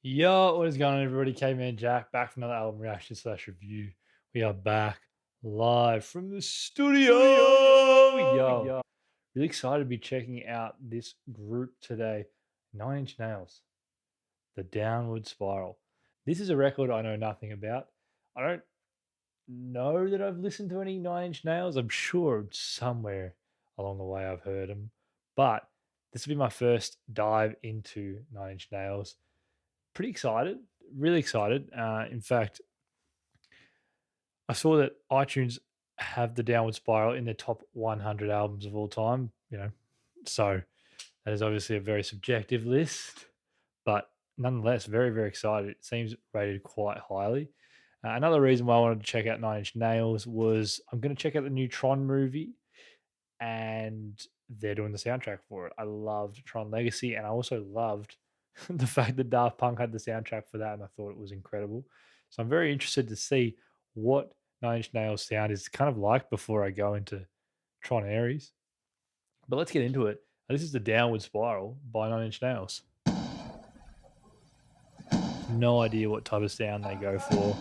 Yo, what is going on, everybody? K-Man Jack back from another album reaction slash review. We are back live from the studio. Yo, really excited to be checking out this group today. 9 Inch Nails, The Downward Spiral. This is a record I know nothing about. I don't know that I've listened to any 9 Inch Nails. I'm sure somewhere along the way I've heard them, but this will be my first dive into 9 Inch Nails. Pretty excited, really excited. In fact, I saw that iTunes have the Downward Spiral in their top 100 albums of all time. So that is obviously a very subjective list, but nonetheless, very very excited. It seems rated quite highly. Another reason why I wanted to check out 9 Inch Nails was I'm going to check out the new Tron movie, and they're doing the soundtrack for it. I loved Tron Legacy, and I also loved the fact that Daft Punk had the soundtrack for that, and I thought it was incredible. So I'm very interested to see what 9 Inch Nails sound is kind of like before I go into Tron Ares. But let's get into it. This is the Downward Spiral by 9 Inch Nails. No idea what type of sound they go for.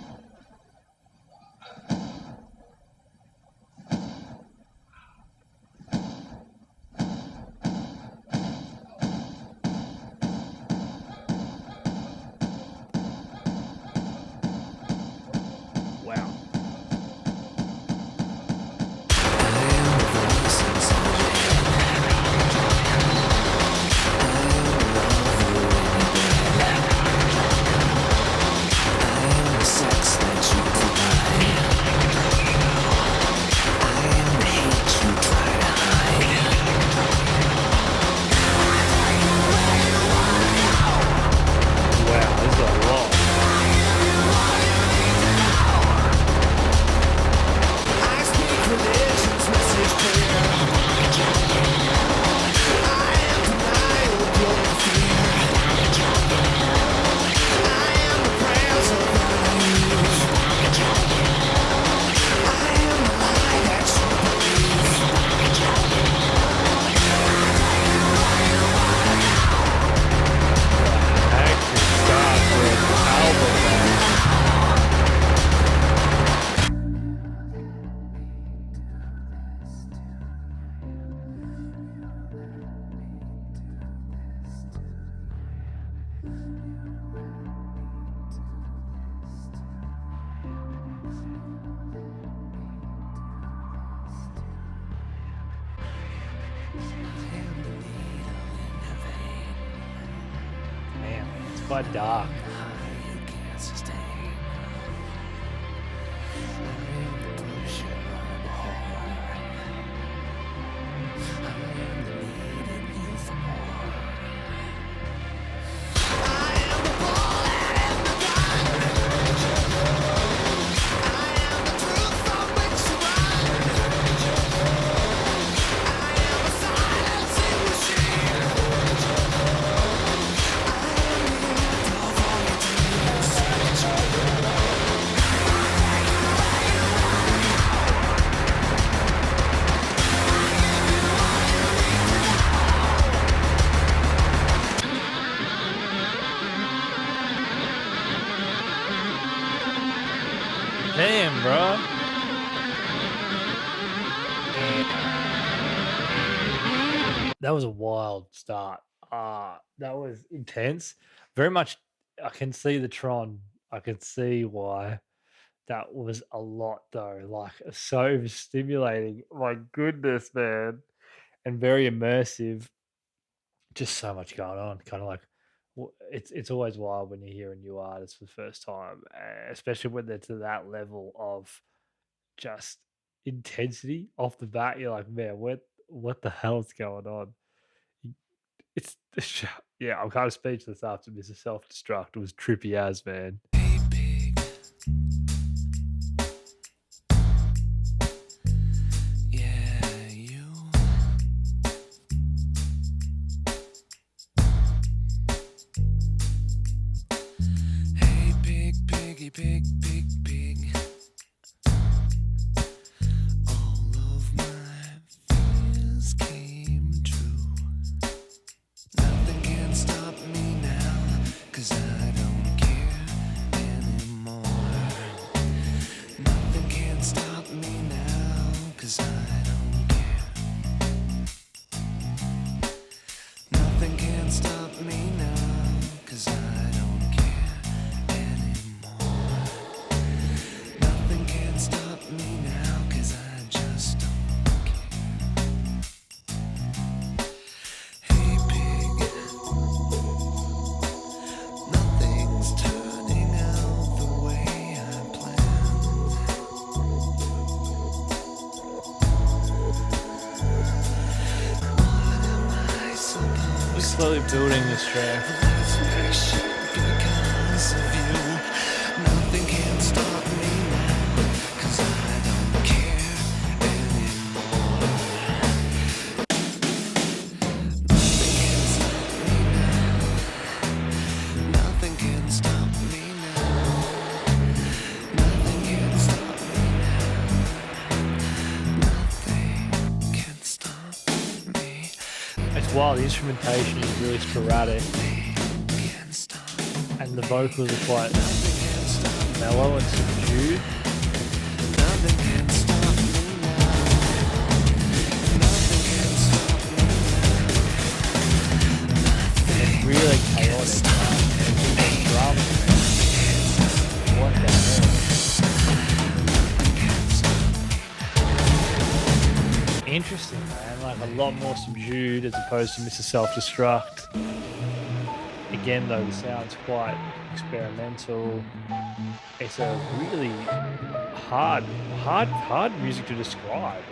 Wow. Wow, this is a lot. Hectic start for an album, man. Damn, it's quite dark. Damn, bro. That was a wild start. That was intense. Very much, I can see the Tron. I can see why that was a lot, though. Like, so stimulating. My goodness, man. And very immersive. Just so much going on. Kind of like, it's always wild when you hear a new artist for the first time, especially when they're to that level of just intensity off the bat. You're like, man, what the hell's going on? It's yeah, I'm kind of speechless after Mr. Self Destruct. It was trippy as, man. Hey, pig. Yeah, you. Hey, pig, piggy, pig, pig, pig. All of my fears came true. Nothing can stop me now, 'cause I don't slowly building this track. Because of you, nothing can stop me now, 'cause I don't care anymore. Nothing can stop me now. Nothing can stop me now. Nothing can stop me. It's wild, the instrumentation is really sporadic Can't stop. and the vocals are quite mellow and subdued. Nothing can stop me now. Nothing can stop me It's really chaotic. The drums, what the hell? Interesting, man. Like a lot more subdued as opposed to Mr. Self-Destruct. Again, though, the sound's quite experimental. It's a really hard music to describe.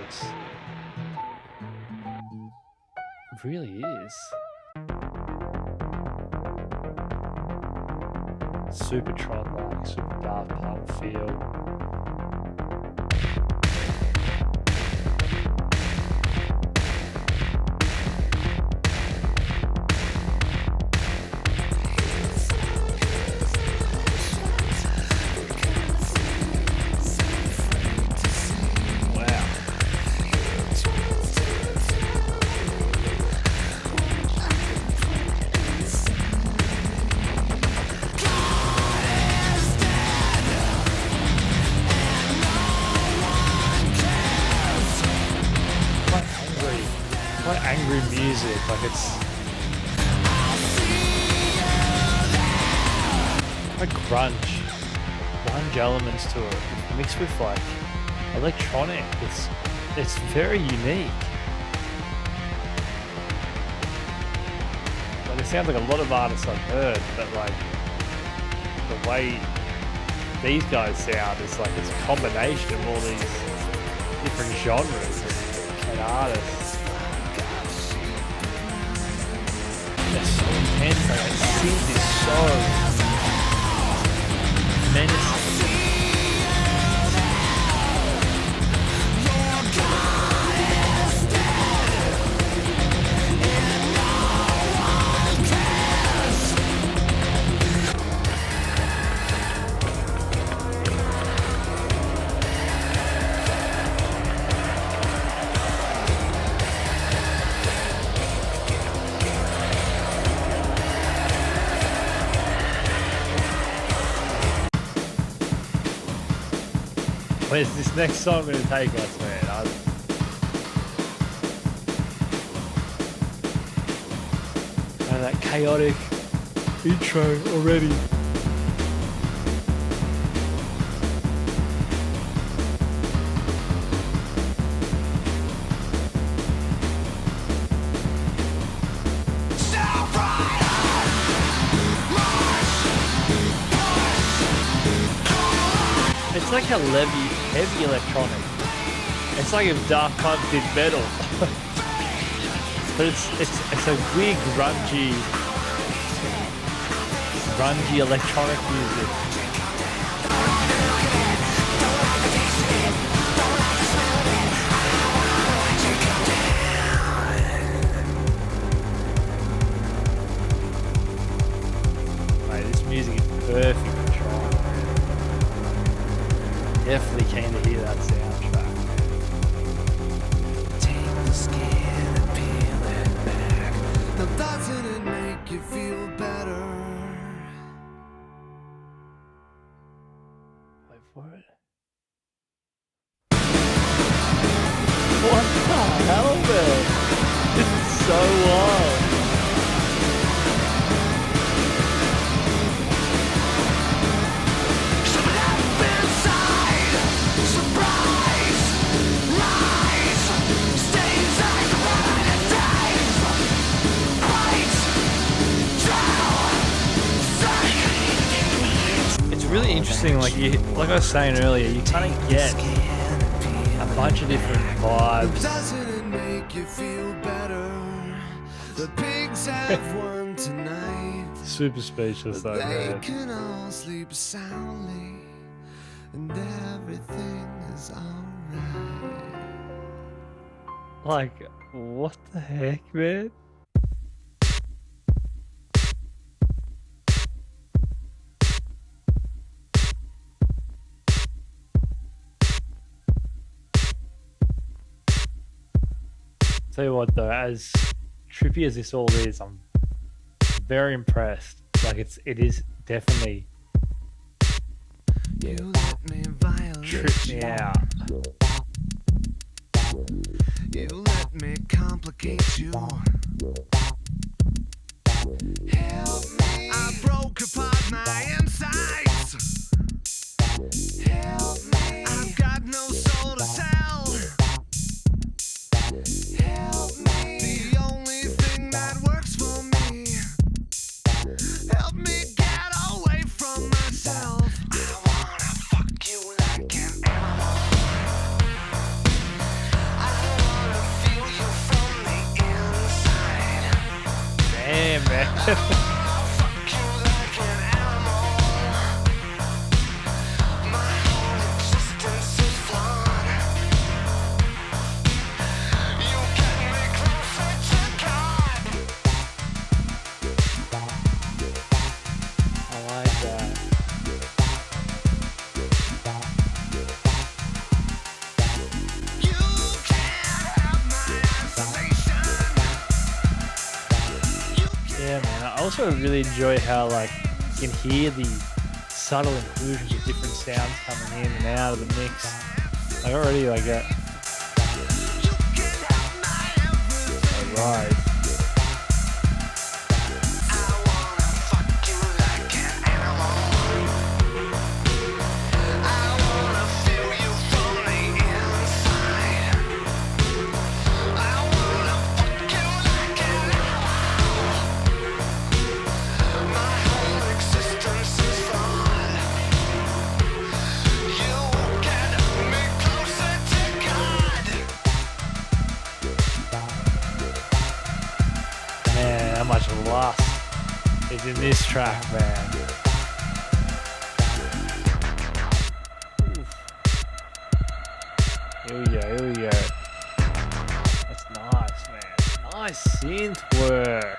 It really is. Super Tron-like, super Daft Punk feel. Wow. Quite angry music, like it's quite grunge elements to it, mixed with like electronic. It's very unique. Like it sounds like a lot of artists I've heard, but like the way these guys sound is like it's a combination of all these different genres and artists. They're so intense, like that synth is so menacing. Where's this next song going to take us, man? And that chaotic intro already. It's like a heavy electronic. It's like if Daft Punk did metal. But it's a weird grungy electronic music. Mate, this music is perfect for Tron. Definitely keen to hear that soundtrack. Take the skin and peel it back. Now doesn't it make you feel better? Wait for it. What the hell, man? This is so wild. Really interesting, like I was saying earlier, you kind of get a bunch of different vibes. Doesn't it make you feel better? The pigs have won tonight. Super speechless though, They man. can all sleep soundly, and everything is alright. Like, what the heck, man? Tell you what though, as trippy as this all is, I'm very impressed. Like it is definitely You let me violate tripped me you. out. You let me complicate you. Help me. I broke apart my insides. Help me. I've got no soul to tell. Help me. The only thing that works for me. Help me get away from myself. I wanna fuck you like an animal. I wanna feel you from the inside. Damn, man. I'll fuck you like an animal. My whole existence is flawed. You get me closer to God. I like that. You can't have my isolation. You Yeah, man. I also really enjoy how like you can hear the subtle inclusions of different sounds coming in and out of the mix. Like already like that. can have my everything. Right. I wanna fuck you like an animal. I wanna feel you from the inside. I wanna fuck you like an animal. My whole existence is flawed. You get me closer to God. Man, how much lust is in this track, man. Oof. Here we go, here we go. That's nice, man. Nice synth work.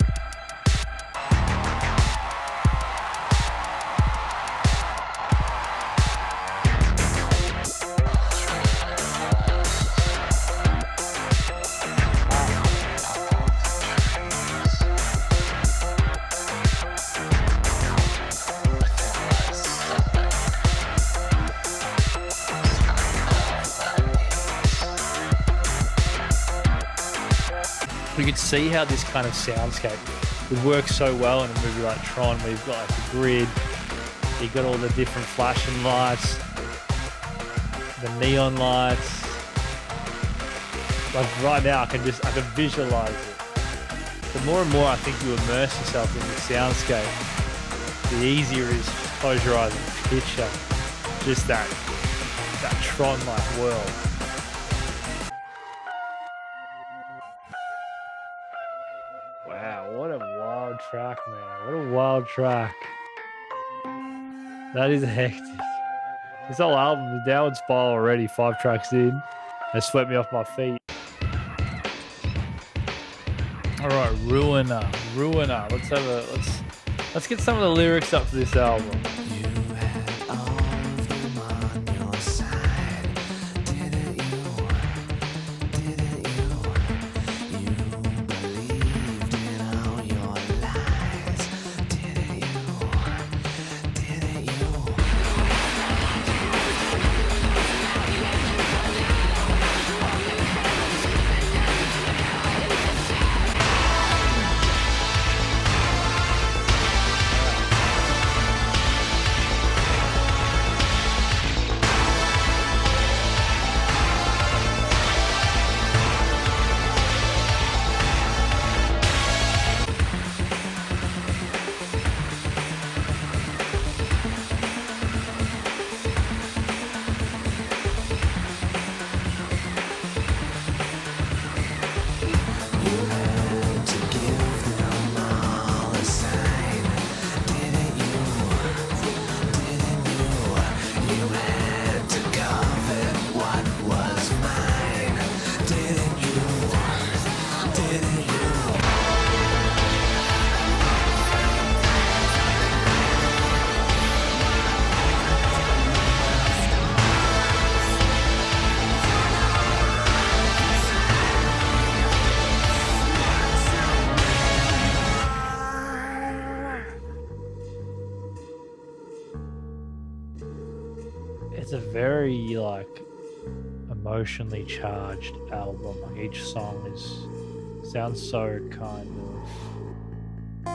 We could see how this kind of soundscape would work so well in a movie like Tron, where you've got like the grid, you've got all the different flashing lights, the neon lights. Like right now, I can visualize it. The more and more I think you immerse yourself in the soundscape, the easier it is to close your eyes and picture just that Tron-like world. Wow, what a wild track, man. What a wild track. That is hectic. This whole album is downward spiral already, 5 tracks in. It swept me off my feet. Alright, Ruiner. Let's get some of the lyrics up for this album. You had all of them on your side, didn't you? Didn't you? You believed in all your lies, didn't you? Didn't you? it's a very like emotionally charged album. Like each song is sounds so kind of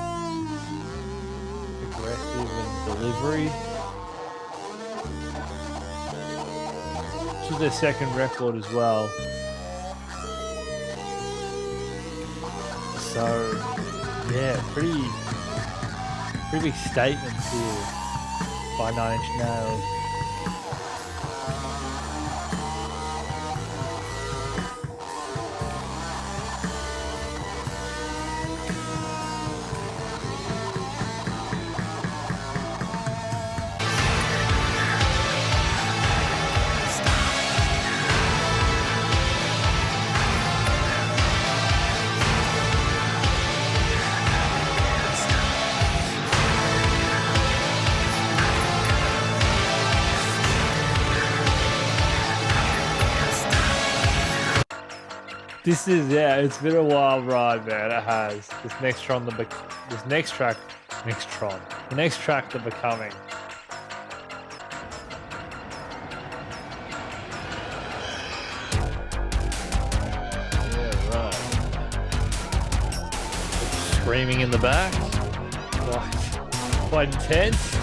aggressive in delivery. This was their second record as well. So yeah, pretty big statements here by Nine Inch Nails. This is it's been a wild ride, man. It has. The next track, the next track, The Becoming. Yeah, right. Screaming in the back, quite intense.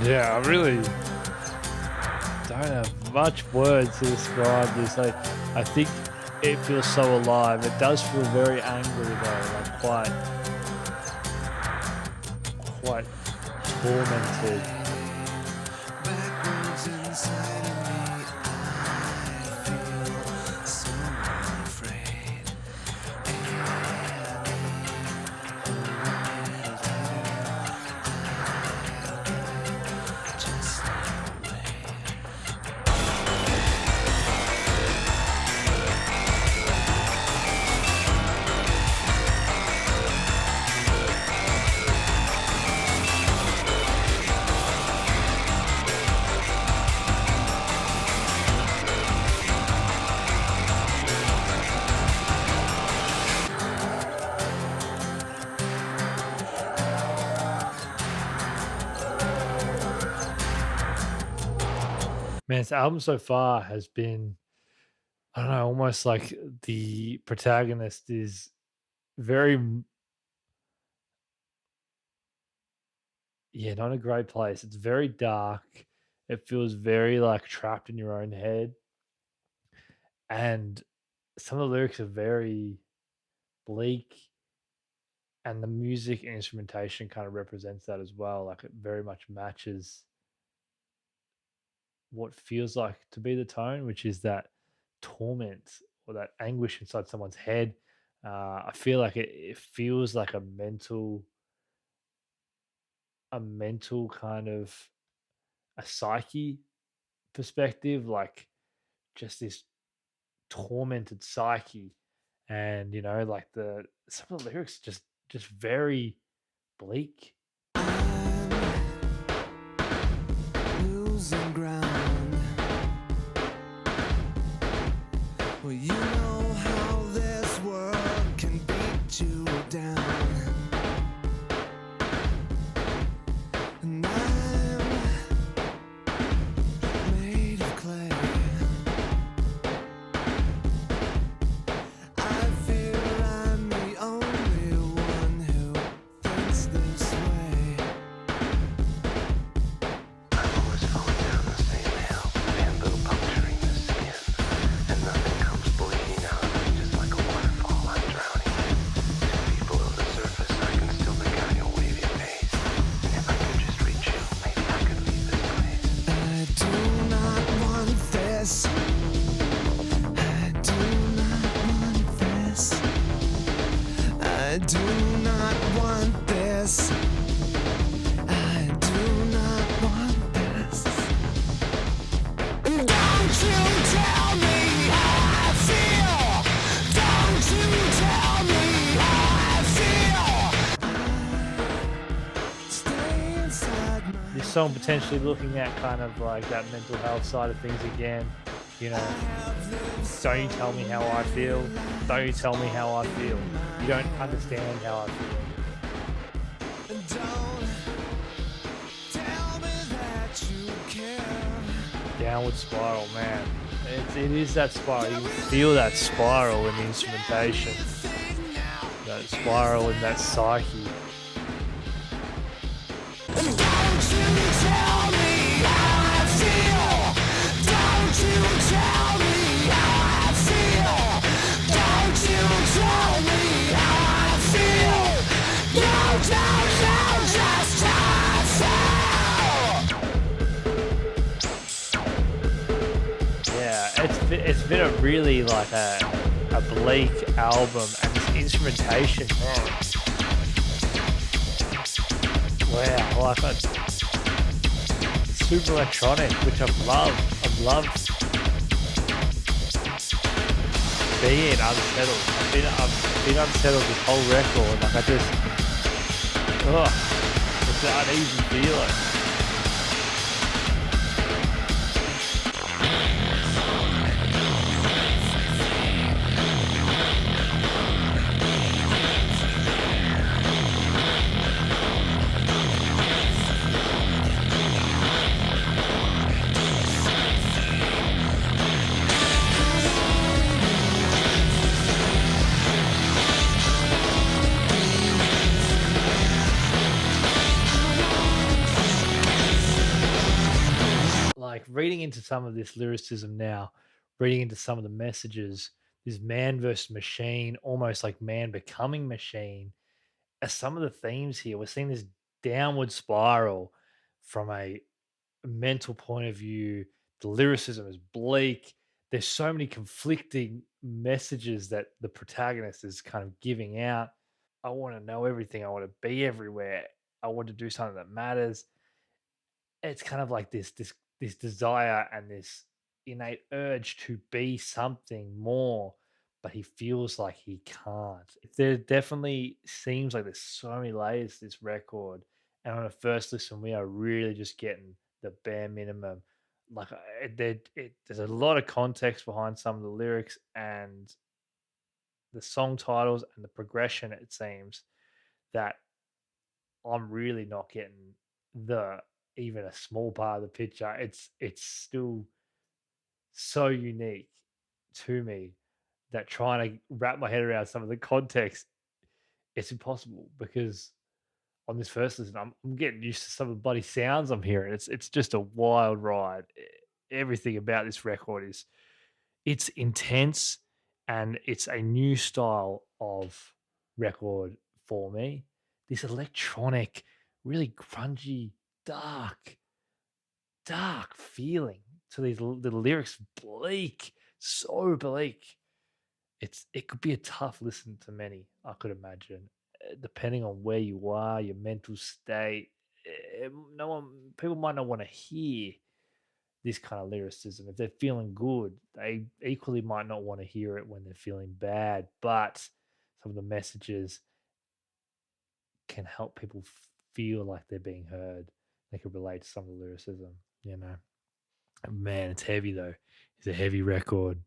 Yeah, I really don't have much words to describe this. I think it feels so alive. It does feel very angry though, like quite tormented. Backwards inside of me, I feel so afraid. Just away. Man, this album so far has been, I don't know, almost like the protagonist is very, not a great place. It's very dark. It feels very like trapped in your own head. And some of the lyrics are very bleak. And the music and instrumentation kind of represents that as well. Like it very much matches what feels like to be the tone, which is that torment or that anguish inside someone's head. I feel like it feels like a mental kind of a psyche perspective, like just this tormented psyche. And like some of the lyrics just very bleak. Losing ground. song potentially looking at kind of like that mental health side of things again. You know, don't you tell me how I feel. Don't you tell me how I feel. You don't understand how I feel. And don't tell me that you care. Downward spiral, man. It is that spiral. You can feel that spiral in the instrumentation. That spiral in that psyche. Don't you tell me how I feel. Don't you tell me how I feel. Don't you tell me how I feel. You don't know just how I feel. Yeah, it's been a really like a bleak album, and this instrumentation, man. Wow, like super electronic, which I've loved being unsettled. I've been unsettled this whole record. Like it's an uneasy feeling. Like reading into some of this lyricism now, reading into some of the messages, this man versus machine, almost like man becoming machine, as some of the themes here, we're seeing this downward spiral from a mental point of view. The lyricism is bleak. There's so many conflicting messages that the protagonist is kind of giving out. I want to know everything. I want to be everywhere. I want to do something that matters. It's kind of like this desire and this innate urge to be something more, but he feels like he can't. There definitely seems like there's so many layers to this record, and on a first listen, we are really just getting the bare minimum. Like there's a lot of context behind some of the lyrics and the song titles and the progression. It seems that I'm really not getting the even a small part of the picture. It's still so unique to me that trying to wrap my head around some of the context, it's impossible because on this first listen, I'm getting used to some of the bloody sounds I'm hearing. It's just a wild ride. Everything about this record is it's intense and it's a new style of record for me. This electronic, really grungy, dark feeling to the lyrics, bleak, so bleak. It could be a tough listen to many, I could imagine, depending on where you are, your mental state. No one, people might not want to hear this kind of lyricism. If they're feeling good, they equally might not want to hear it when they're feeling bad. But some of the messages can help people feel like they're being heard. They can relate to some of the lyricism, you know. Man, it's heavy though. It's a heavy record.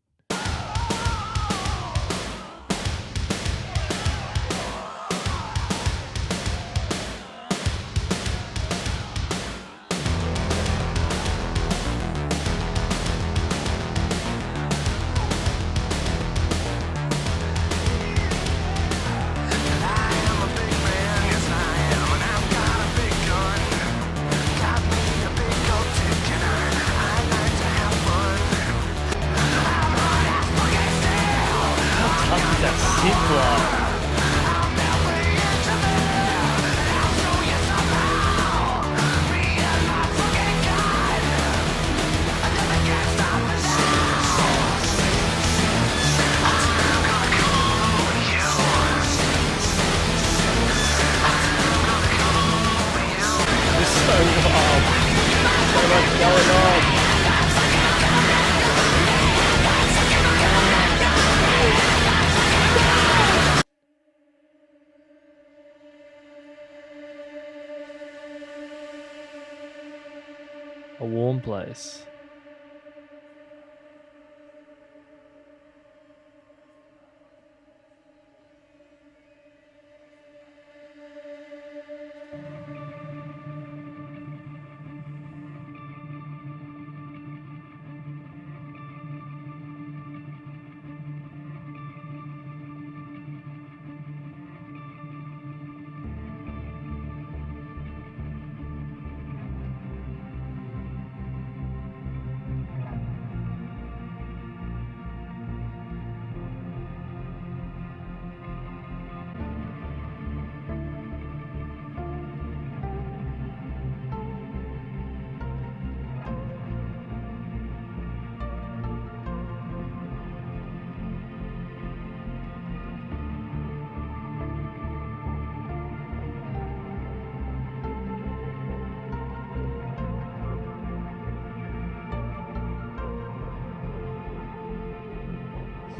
A warm place.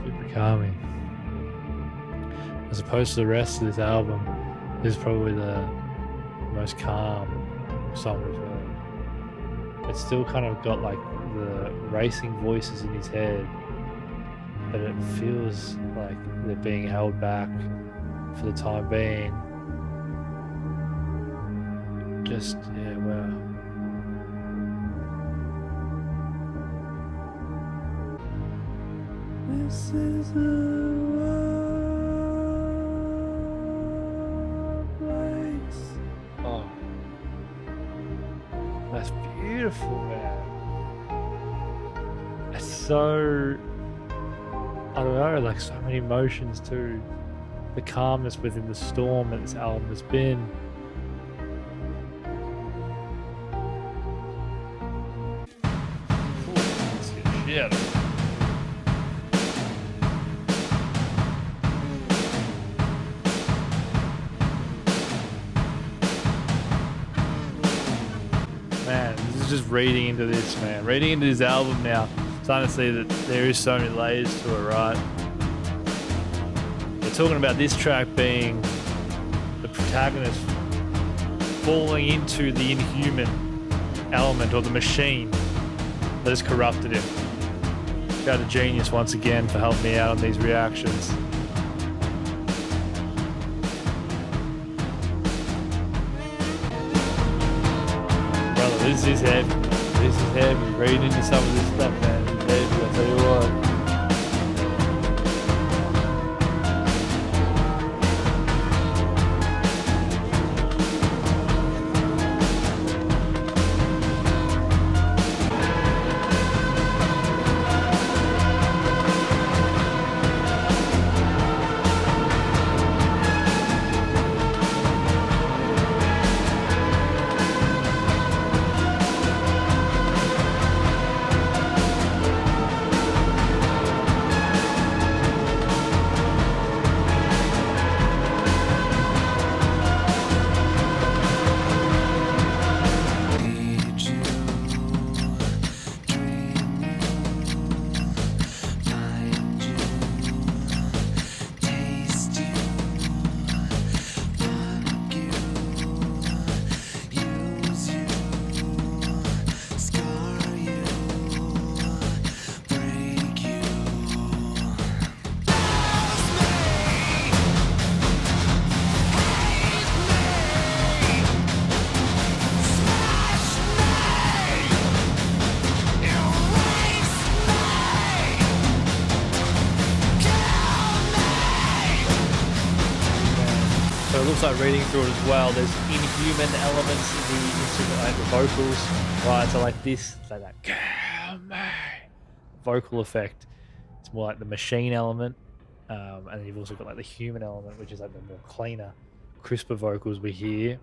Super calming. As opposed to the rest of this album, this is probably the most calm song we've heard. It's still kind of got like the racing voices in his head, but it feels like they're being held back for the time being. Just, yeah, wow. This is a wild place. Oh, that's beautiful, man. It's so, I don't know, like so many emotions too. The calmness within the storm that this album has been. Ooh, let's get shit. Man, this is just reading into this, man. Reading into this album now, starting to see that there is so many layers to it, right? They're talking about this track being the protagonist falling into the inhuman element or the machine that has corrupted him. Shout out to Genius once again for helping me out on these reactions. This is heavy. This is heavy. Reading into some of this stuff, man. It's heavy, I'll tell you what. So it looks like reading through it as well, there's inhuman elements in the instrument, like the vocals, right? So like this, it's like that vocal effect. It's more like the machine element, and then you've also got like the human element, which is like the more cleaner, crisper vocals we hear.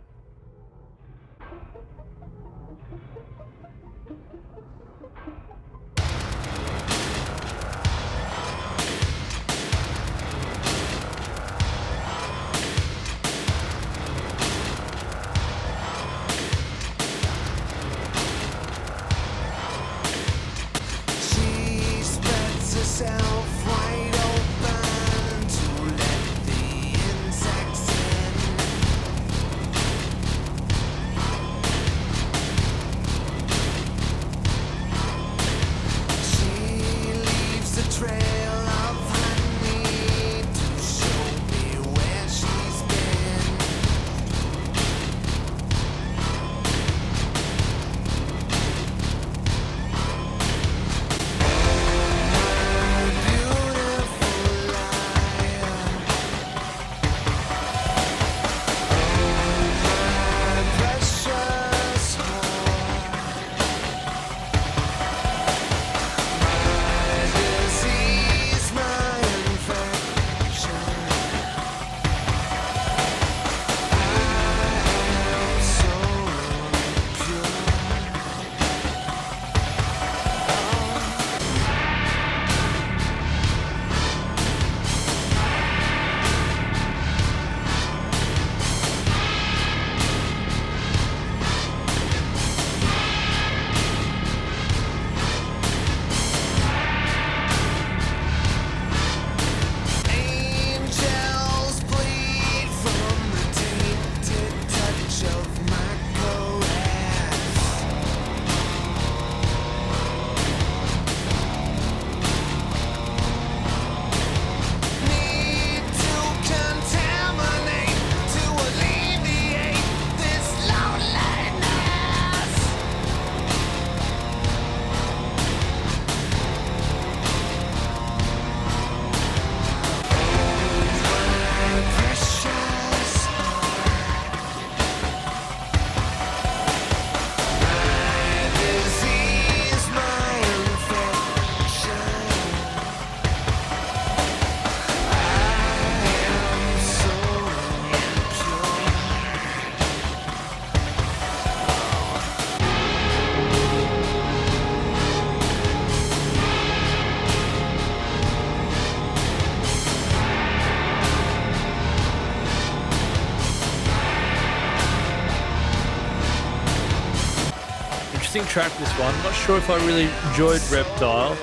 interesting track, this one. Not sure if I really enjoyed Reptile,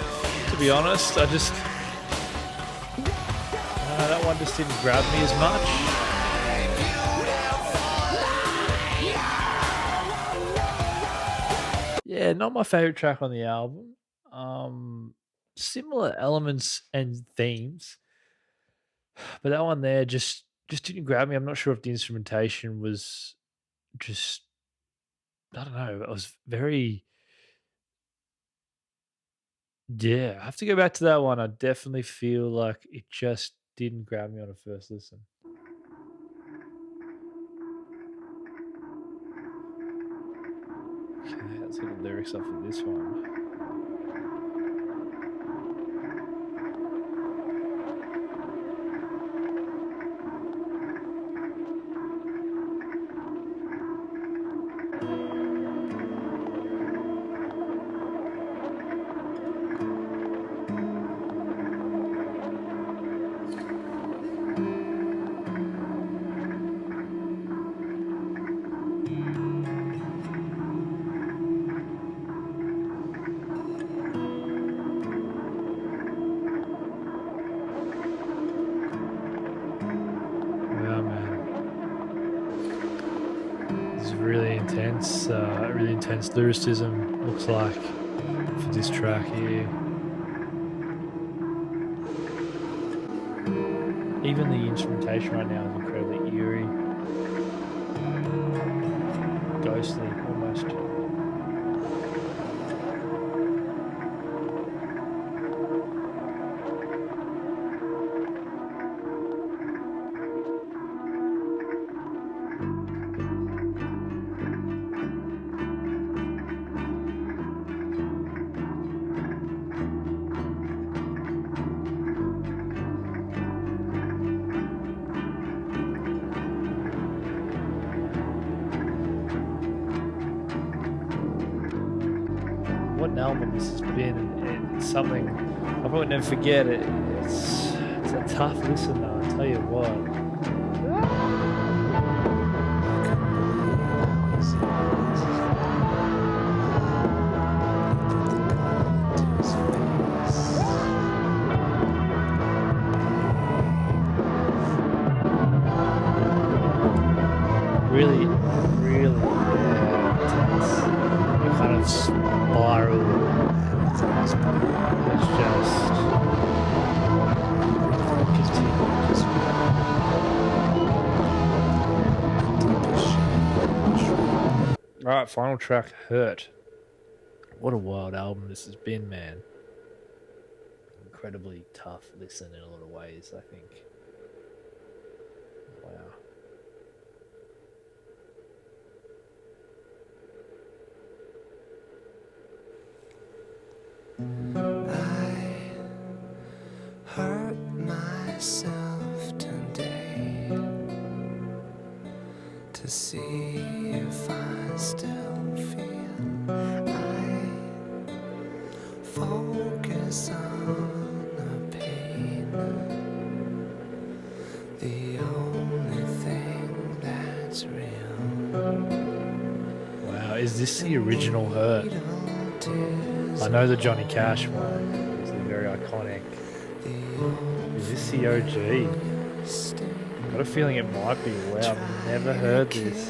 to be honest. That one just didn't grab me as much. Yeah, not my favorite track on the album. Similar elements and themes, but that one there just didn't grab me. I'm not sure if the instrumentation was just, I don't know. It was very, yeah. I have to go back to that one. I definitely feel like it just didn't grab me on a first listen. Okay, let's get the lyrics off of this one. Yeah, man. This is really intense lyricism, looks like, for this track here. Even the instrumentation right now is incredibly eerie, ghostly, almost. What an album this has been, and it's something I probably never forget. It's a tough listen, though, I tell you what. Really, really intense. A kind of spiral. It's just all right, final track, Hurt. What a wild album this has been, man. Incredibly tough listen in a lot of ways, I think. Wow. I hurt myself today to see if I still feel. I focus on the pain, the only thing that's real. Wow, is this the original Hurt? I know the Johnny Cash one is the very iconic. Is this the OG? I've got a feeling it might be. Wow, I've never heard this.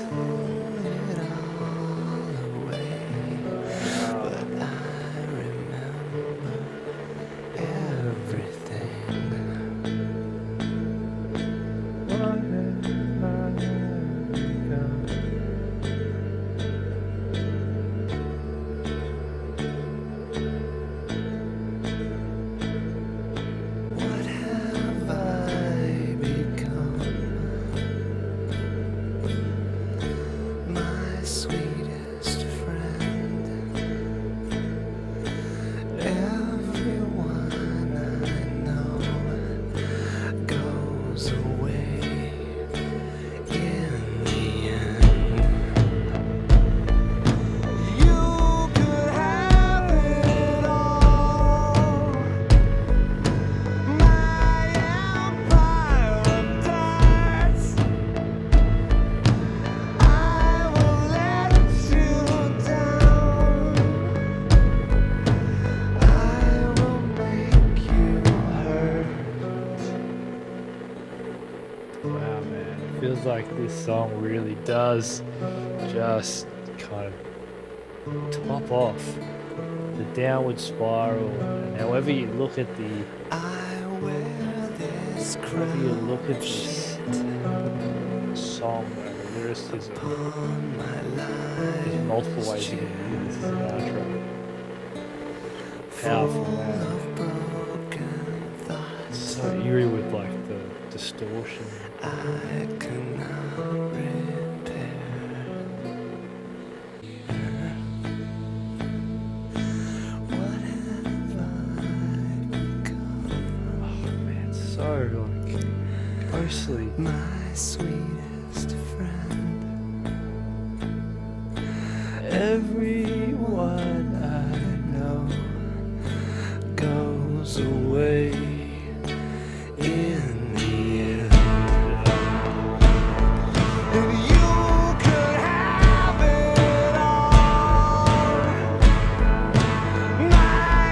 What have I become? feels like this song really does just kind of top off the downward spiral, and however you look at I wear this however you look crown at of this shit song and the lyricism, upon my there's multiple life's ways you can view chair, this as an outro. Powerful, full man. of broken It's thoughts. so eerie with like the distortion. I cannot repair. What have I become? Oh man, so like ghostly. My sweetest friend. Everyone I know goes away In the end, and you could have it all. My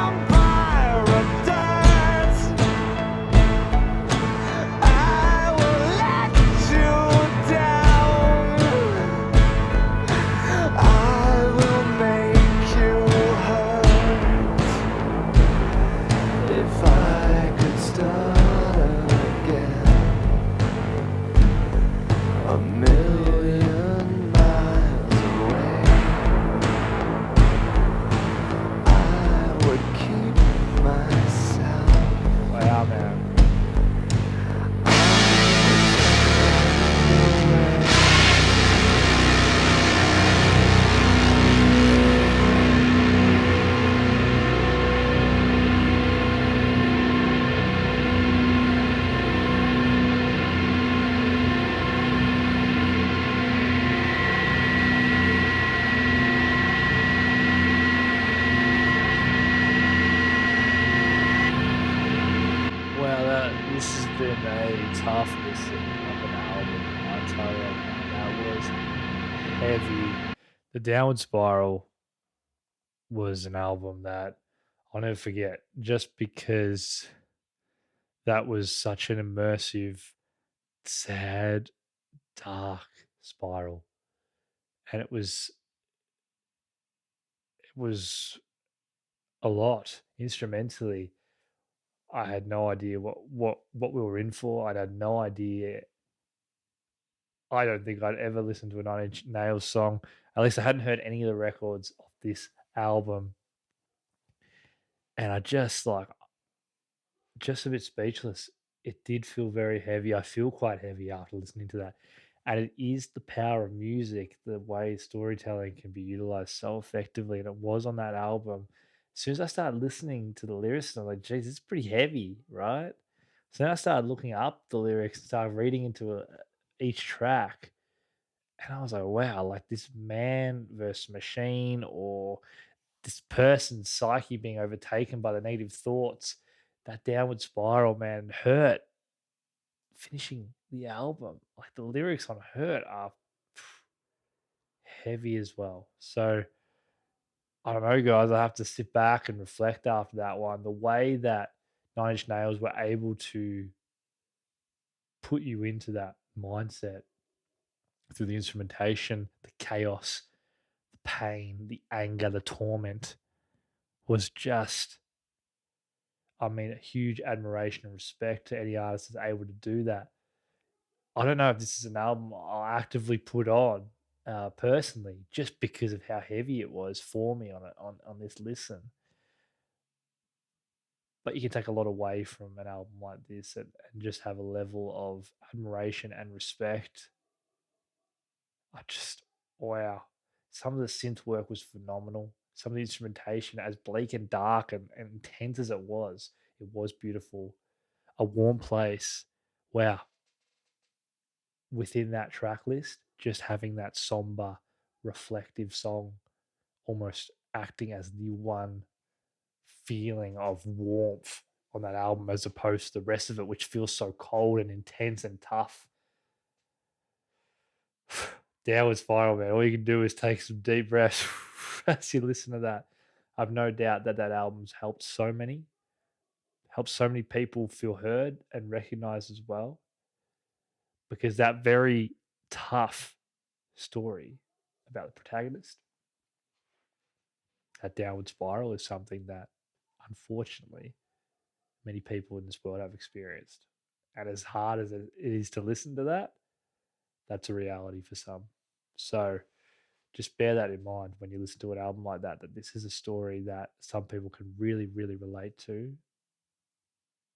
empire of dirt. I will let you down. I will make you hurt. If I could start again, a million miles away, I would keep myself. Wow, man. Well, this has been a tough listen of an album. I tell you, man, that was heavy. The Downward Spiral was an album that I'll never forget, just because that was such an immersive, sad, dark spiral, and it was a lot instrumentally. I had no idea what we were in for. I had no idea. I don't think I'd ever listened to a Nine Inch Nails song. At least I hadn't heard any of the records of this album, and I just a bit speechless. It did feel very heavy. I feel quite heavy after listening to that. And it is the power of music, the way storytelling can be utilized so effectively. And it was on that album. As soon as I started listening to the lyrics, I'm like, geez, it's pretty heavy, right? So then I started looking up the lyrics and started reading into each track. And I was like, wow, like this man versus machine, or this person's psyche being overtaken by the negative thoughts, that downward spiral, man, hurt finishing the album. Like the lyrics on Hurt are heavy as well. So I don't know, guys. I have to sit back and reflect after that one. The way that Nine Inch Nails were able to put you into that mindset through the instrumentation, the chaos, the pain, the anger, the torment was just, I mean, a huge admiration and respect to any artist that's able to do that. I don't know if this is an album I'll actively put on personally, just because of how heavy it was for me on this listen. But you can take a lot away from an album like this, and just have a level of admiration and respect. I just wow. Some of the synth work was phenomenal. Some of the instrumentation, as bleak and dark and intense as it was beautiful. A Warm Place. Wow. Within that track list, just having that somber, reflective song almost acting as the one feeling of warmth on that album, as opposed to the rest of it, which feels so cold and intense and tough. Downwards spiral, man. All you can do is take some deep breaths as you listen to that. I've no doubt that that album's helped so many people feel heard and recognized as well. because that very tough story about the protagonist, that downward spiral, is something that unfortunately many people in this world have experienced. And as hard as it is to listen to that, that's a reality for some. So just bear that in mind when you listen to an album like that this is a story that some people can really, really relate to.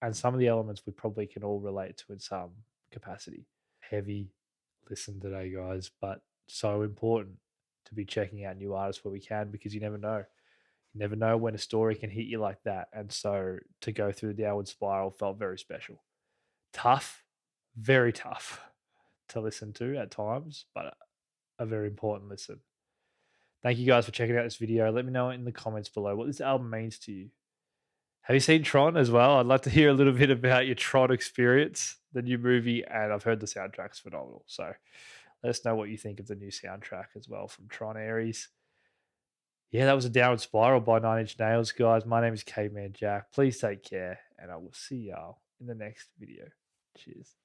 And some of the elements we probably can all relate to in some capacity. Heavy listen today, guys, but so important to be checking out new artists where we can, because you never know. You never know when a story can hit you like that. And so to go through the downward spiral felt very special. Tough, very tough to listen to at times, but a very important listen. Thank you guys for checking out this video. Let me know in the comments below what this album means to you. Have you seen Tron as well? I'd like to hear a little bit about your Tron experience, the new movie, and I've heard the soundtrack's phenomenal. So let us know what you think of the new soundtrack as well from Tron Ares. Yeah, that was a downward spiral by 9 Inch Nails, guys. My name is Caveman Jack. Please take care, and I will see y'all in the next video. Cheers.